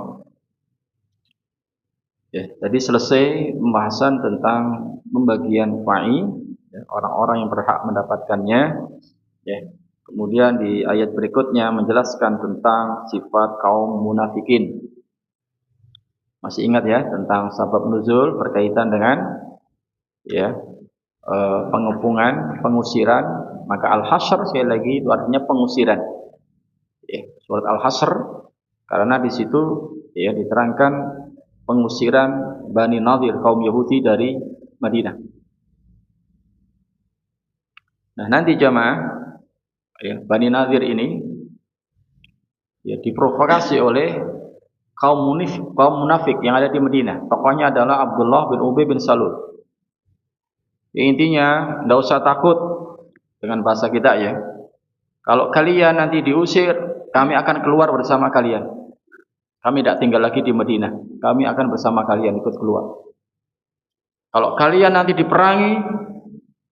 Ya, tadi selesai pembahasan tentang pembagian fai, ya, orang-orang yang berhak mendapatkannya. Ya, kemudian di ayat berikutnya menjelaskan tentang sifat kaum munafikin. Masih ingat ya tentang sabab nuzul berkaitan dengan ya pengepungan, pengusiran. Maka al-hasyr sekali lagi itu artinya pengusiran. Surat Al-Hasyr karena di situ ya diterangkan pengusiran Bani Nadir, kaum Yahudi dari Madinah. Nah, nanti jamaah, ya, Bani Nadir ini ya diprovokasi oleh kaum munafik yang ada di Madinah. Tokohnya adalah Abdullah bin Ubay bin Salul. Ya, intinya, tidak usah takut dengan bahasa kita ya. Kalau kalian nanti diusir, kami akan keluar bersama kalian. Kami tidak tinggal lagi di Madinah. Kami akan bersama kalian ikut keluar. Kalau kalian nanti diperangi,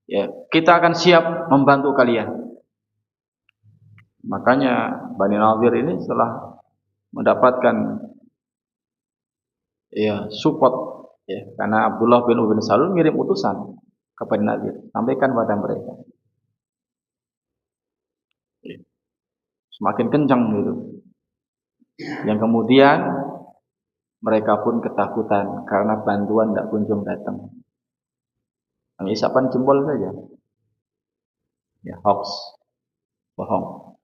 ya, kita akan siap membantu kalian. Makanya Bani Nadir ini setelah mendapatkan ya support ya, karena Abdullah bin Ubay bin Salul ngirim utusan ke Bani Nadir, sampaikan pada mereka. Semakin kencang gitu. Yang kemudian mereka pun ketakutan karena bantuan tidak kunjung datang. Mengisapan jempol saja. Ya, hoax, bohong.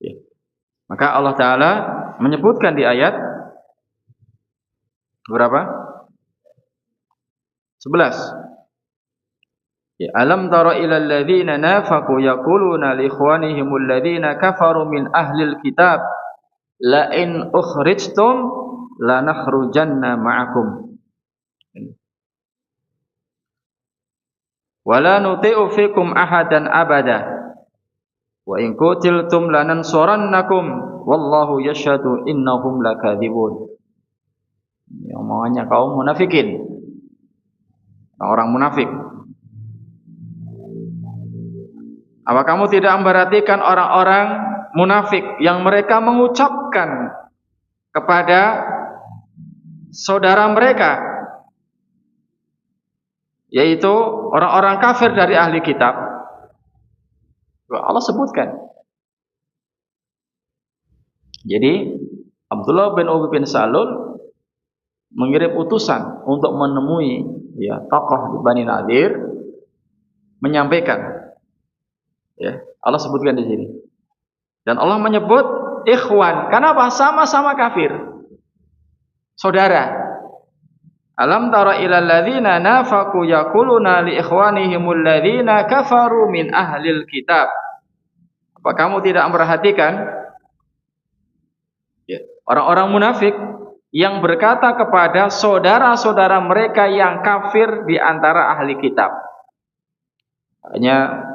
Ya. Maka Allah Ta'ala menyebutkan di ayat berapa? 11. Ya, alam tara ilal ladzina nafaqu yaquluna li ikhwanihimul ladzina kafaru min ahlil kitab la in ukhrijtum lanakhrujanna ma'akum wa la nuti'u fikum ahadan abada wa in qutiltum lanansurannakum wallahu yashhadu innahum lakadzibun. Yang omongannya kaum munafikin, orang munafik. Apa kamu tidak memperhatikan orang-orang munafik yang mereka mengucapkan kepada saudara mereka, yaitu orang-orang kafir dari ahli kitab? Allah sebutkan. Jadi Abdullah bin Ubay bin Salul mengirim utusan untuk menemui ya tokoh di Bani Nadir, menyampaikan. Ya, Allah sebutkan di sini. Dan Allah menyebut ikhwan. Kenapa? Sama-sama kafir. Saudara. Alam tara ilal ladzina nafaqu yaquluna li ikhwanihimul ladzina kafaru min ahlil kitab. Apa kamu tidak memperhatikan ya, orang-orang munafik yang berkata kepada saudara-saudara mereka yang kafir di antara ahli kitab? Hanya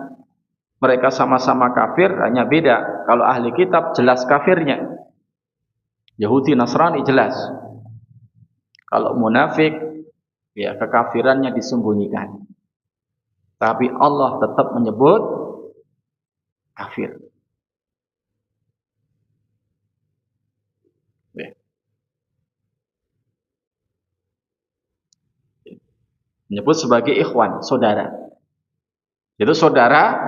mereka sama-sama kafir, hanya beda. Kalau ahli kitab jelas kafirnya, Yahudi Nasrani jelas. Kalau munafik, ya kekafirannya disembunyikan. Tapi Allah tetap menyebut kafir. Ya. Menyebut sebagai ikhwan, saudara. Itu saudara,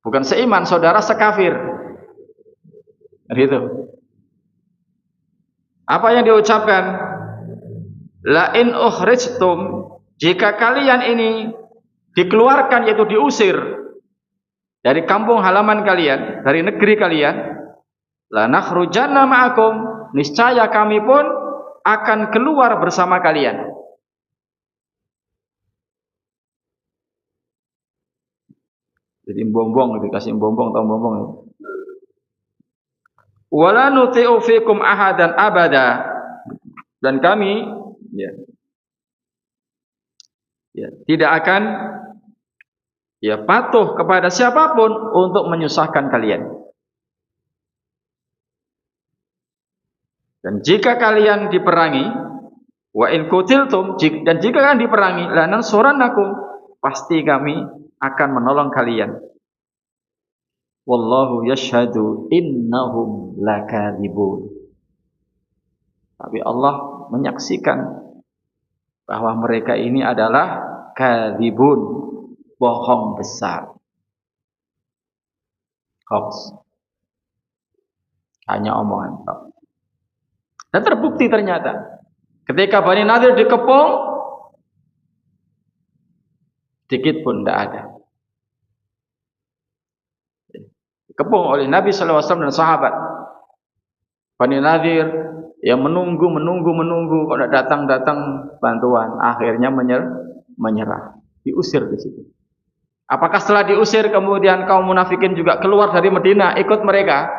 bukan seiman, saudara sekafir. Gitu. Apa yang diucapkan? La in ukhrijtum, jika kalian ini dikeluarkan, yaitu diusir dari kampung halaman kalian, dari negeri kalian, la nakhrujanna ma'akum, niscaya kami pun akan keluar bersama kalian. Jadi bombong, dikasih bombong, tahu bombong ya? Wala nuti'u fikum ahadan abada, dan kami tidak akan patuh kepada siapapun untuk menyusahkan kalian. Dan jika kalian diperangi, wa in qutiltum, dan jika kalian diperangi, lanansurannakum, pasti kami akan menolong kalian. Wallahu yashhadu innahum lakadzibun. Tapi Allah menyaksikan bahwa mereka ini adalah kadzibun, bohong besar, hoax, hanya omongan. Dan terbukti ternyata ketika Bani Nadir dikepung, sedikit pun tidak ada. Dikepung oleh Nabi SAW dan sahabat. Bani Nadir Ya menunggu kok tidak datang bantuan, akhirnya menyerah, diusir di situ. Apakah setelah diusir kemudian kaum munafikin juga keluar dari Madinah ikut mereka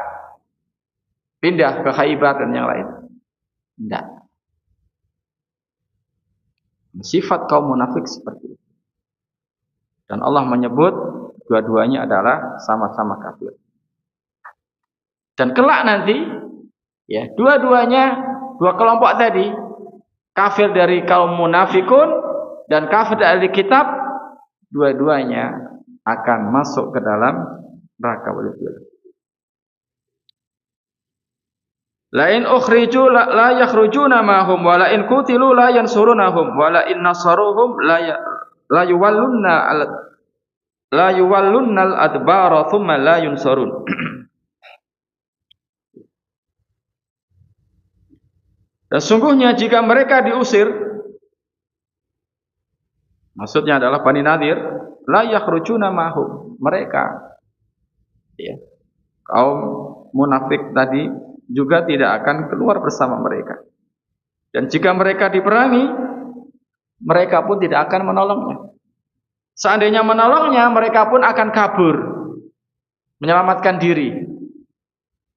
pindah ke Khaybar dan yang lain? Tidak. Sifat kaum munafik seperti itu. Dan Allah menyebut dua-duanya adalah sama-sama kafir. Dan kelak nanti, ya dua-duanya, dua kelompok tadi, kafir dari kaum munafikun dan kafir dari kitab, dua-duanya akan masuk ke dalam neraka waliyadzubillah. La in ukhriju la yakhrujuna ma'hum wa la in qutilu la yansurunahum wa la in nasaruhum la yuwallunna al-adbara thumma la yunsarun. Dan sungguhnya jika mereka diusir, maksudnya adalah Bani Nadir, la yakhrujuna ma'hum, mereka ya, kaum munafik tadi juga tidak akan keluar bersama mereka. Dan jika mereka diperangi, mereka pun tidak akan menolongnya. Seandainya menolongnya, mereka pun akan kabur, menyelamatkan diri.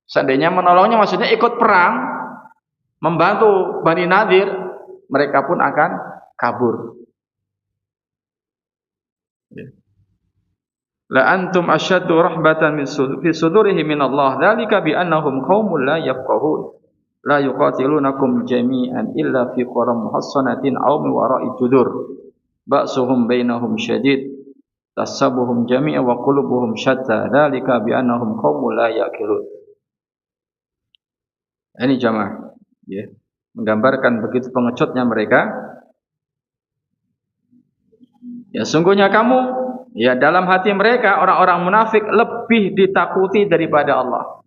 Seandainya menolongnya maksudnya ikut perang, membantu Bani Nadir, mereka pun akan kabur. La antum asyaddu rahbatan fi sudurihim min Allah, dzalika bi annahum qaumun la yafqahun, la yuqatilunakum jami'an illa fi quram muhassanatin aw min wara'i judur, ba'suhum bainahum syadid, tasabuhum jami'a wa qulubuhum syatta, dzalika bi annahum qaumun la yaqilun. Ini jamaah, ya, menggambarkan begitu pengecutnya mereka. Ya sungguhnya kamu, ya dalam hati mereka orang-orang munafik lebih ditakuti daripada Allah.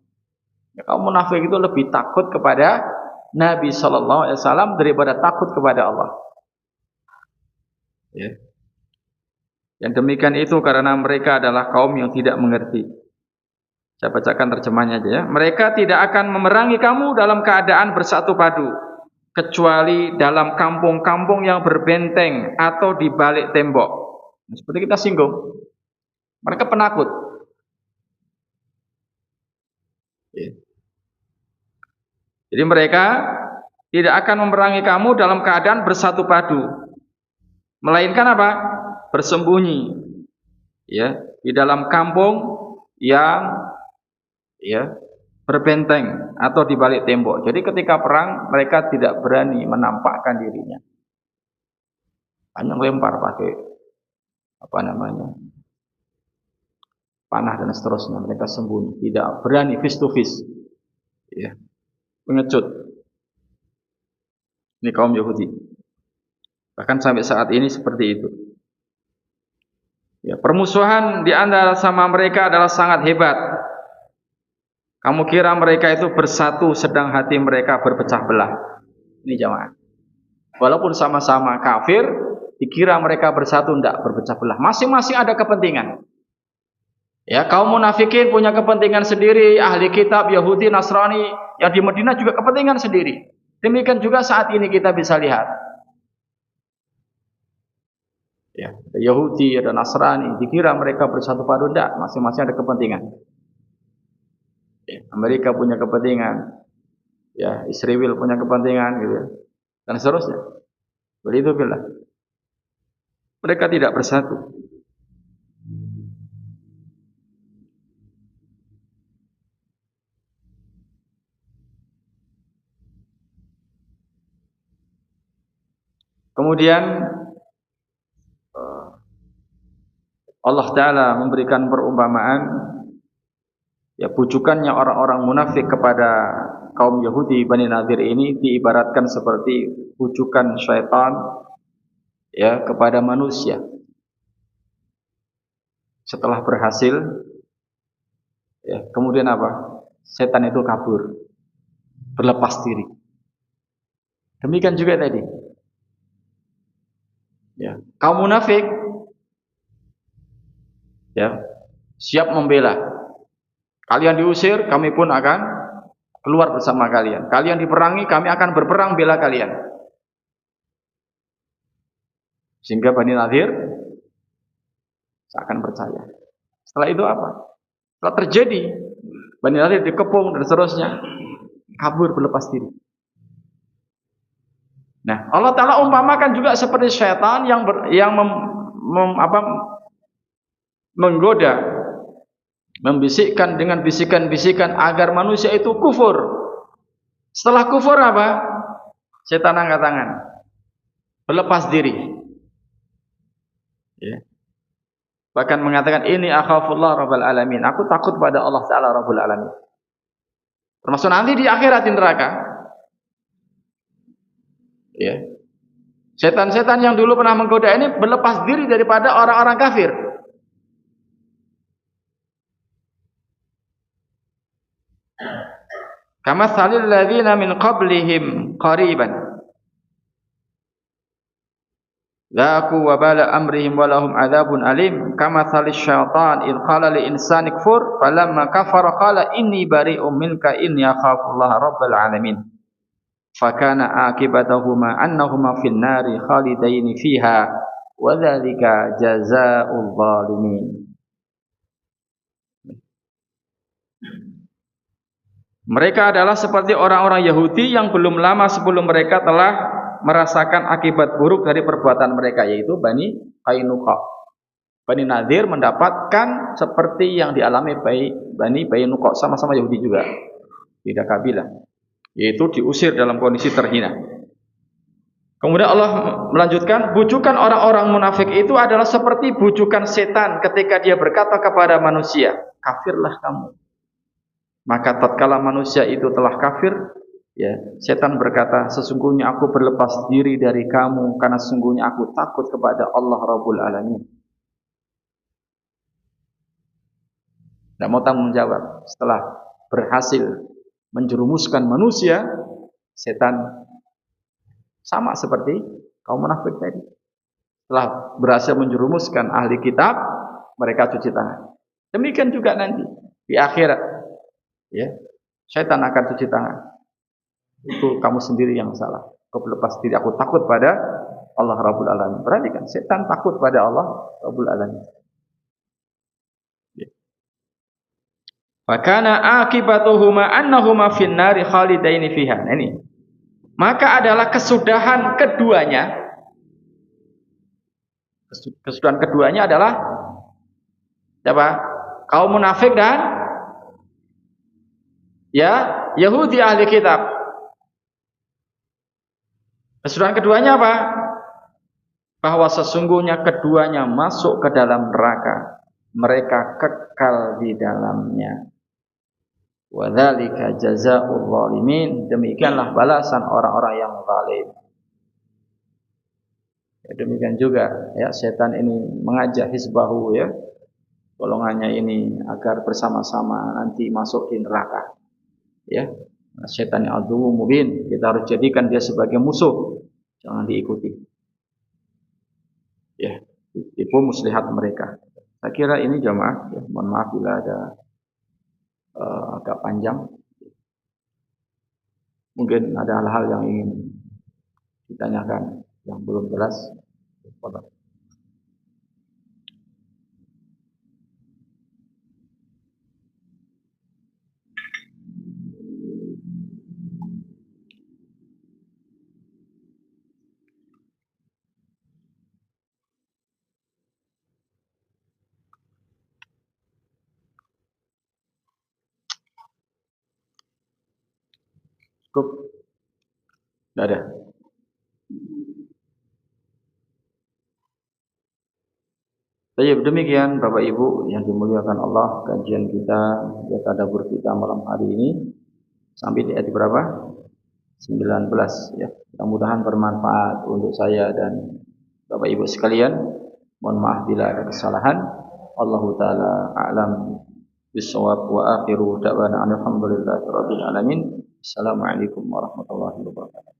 Ya, kaum munafik itu lebih takut kepada Nabi sallallahu alaihi wasallam daripada takut kepada Allah. Ya. Yang demikian itu karena mereka adalah kaum yang tidak mengerti. Saya bacakan terjemahnya aja ya. Mereka tidak akan memerangi kamu dalam keadaan bersatu padu, kecuali dalam kampung-kampung yang berbenteng atau di balik tembok. Seperti kita singgung, mereka penakut. Jadi mereka tidak akan memerangi kamu dalam keadaan bersatu padu, melainkan apa? Bersembunyi, ya, di dalam kampung yang, ya, berbenteng atau di balik tembok. Jadi ketika perang mereka tidak berani menampakkan dirinya, hanya lempar pakai panah dan seterusnya. Mereka sembunyi, tidak berani face to face, ya, pengecut. Ini kaum Yahudi, bahkan sampai saat ini seperti itu. Ya, permusuhan di antara sama mereka adalah sangat hebat. Kamu kira mereka itu bersatu sedang hati mereka berpecah belah. Ini jamaah, walaupun sama-sama kafir, dikira mereka bersatu, tidak berpecah belah. Masing-masing ada kepentingan. Ya, kaum munafikin punya kepentingan sendiri, ahli kitab Yahudi, Nasrani yang di Madinah juga kepentingan sendiri. Demikian juga saat ini kita bisa lihat. Ya, ada Yahudi, ada Nasrani, dikira mereka bersatu padu, tidak, masing-masing ada kepentingan. Ya, Amerika punya kepentingan, ya, Israel punya kepentingan, gitu, dan seterusnya. Begitu bila mereka tidak bersatu. Kemudian Allah Ta'ala memberikan perumpamaan, ya, bujukannya orang-orang munafik kepada kaum Yahudi Bani Nadir ini diibaratkan seperti bujukan syaitan, ya, kepada manusia. Setelah berhasil, ya, kemudian apa? Setan itu kabur, berlepas diri. Demikian juga tadi, ya, kaum munafik, ya, siap membela. Kalian diusir, kami pun akan keluar bersama kalian. Kalian diperangi, kami akan berperang bela kalian. Sehingga Bani Nadir seakan percaya. Setelah itu apa? Setelah terjadi, Bani Nadir dikepung dan seterusnya, kabur berlepas diri. Nah, Allah Ta'ala umpamakan juga seperti syaitan yang menggoda, membisikkan dengan bisikan-bisikan agar manusia itu kufur. Setelah kufur apa? Syaitan angkat tangan, berlepas diri. Ya. Bahkan mengatakan, ini akhafullah rabbal alamin. Aku takut pada Allah Ta'ala rabbul alamin. Termasuk nanti di akhirat di neraka. Ya. Setan-setan yang dulu pernah menggoda ini berlepas diri daripada orang-orang kafir. Kama salil ladzina min qablihim qariban. Zaku wabala amrihim walahum adzabun alim. Kama salis syaitan id qala li insani kfur falamma kafara qala inni bari'um minka inni akhafullaha rabbal alamin. Fakana akibatahuma annahuma fin nari khalidaini fiha wa dzalika jazaa'ul zalimin. Mereka adalah seperti orang-orang Yahudi yang belum lama sebelum mereka telah merasakan akibat buruk dari perbuatan mereka, yaitu Bani Qainuqa. Bani Nadir mendapatkan seperti yang dialami Bani Qainuqa, sama-sama Yahudi juga, beda kabilah, yaitu diusir dalam kondisi terhina. Kemudian Allah melanjutkan, bujukan orang-orang munafik itu adalah seperti bujukan setan ketika dia berkata kepada manusia, kafirlah kamu. Maka tatkala manusia itu telah kafir, ya, setan berkata, sesungguhnya aku berlepas diri dari kamu karena sesungguhnya aku takut kepada Allah Rabbul Alamin. Tidak mau tanggung jawab. Setelah berhasil menjerumuskan manusia, setan sama seperti kaum munafik tadi. Setelah berhasil menjerumuskan ahli kitab, mereka cuci tangan. Demikian juga nanti di akhirat, ya, setan akan cuci tangan. Itu kamu sendiri yang salah. Kau berlepas diri, aku takut pada Allah Rabbul Alamin. Berarti kan setan takut pada Allah Rabbul Alamin. Fakana akibatuhuma annahuma fin nari khalidaini fiha. Nah, ini. Maka adalah kesudahan keduanya. Kesudahan keduanya adalah siapa? Kaum munafik dan ya Yahudi ahli kitab. Kesudahan keduanya apa? Bahwa sesungguhnya keduanya masuk ke dalam neraka. Mereka kekal di dalamnya. Wa dzalika jazaa'ul zalimin. Demikianlah balasan orang-orang yang zalim. Ya, demikian juga ya, setan ini mengajak hizbahu, ya, golongannya ini agar bersama-sama nanti masuk di neraka. Ya, setan yang adu mubin, kita harus jadikan dia sebagai musuh, jangan diikuti. Ya, itu muslihat mereka. Saya kira ini jamaah, ya, mohon maaf bila ada agak panjang. Mungkin ada hal-hal yang ingin ditanyakan yang belum jelas. Cukup? Tidak ada. Baik, demikian Bapak Ibu yang dimuliakan Allah, kajian kita, ya, tadabbur kita malam hari ini sampai di ayat berapa? 19, ya. Mudah-mudahan bermanfaat untuk saya dan Bapak Ibu sekalian. Mohon maaf bila ada kesalahan. Allahu taala a'lam bissawab wa akhiru da'wana alhamdulillahi rabbil alamin. Assalamualaikum warahmatullahi wabarakatuh.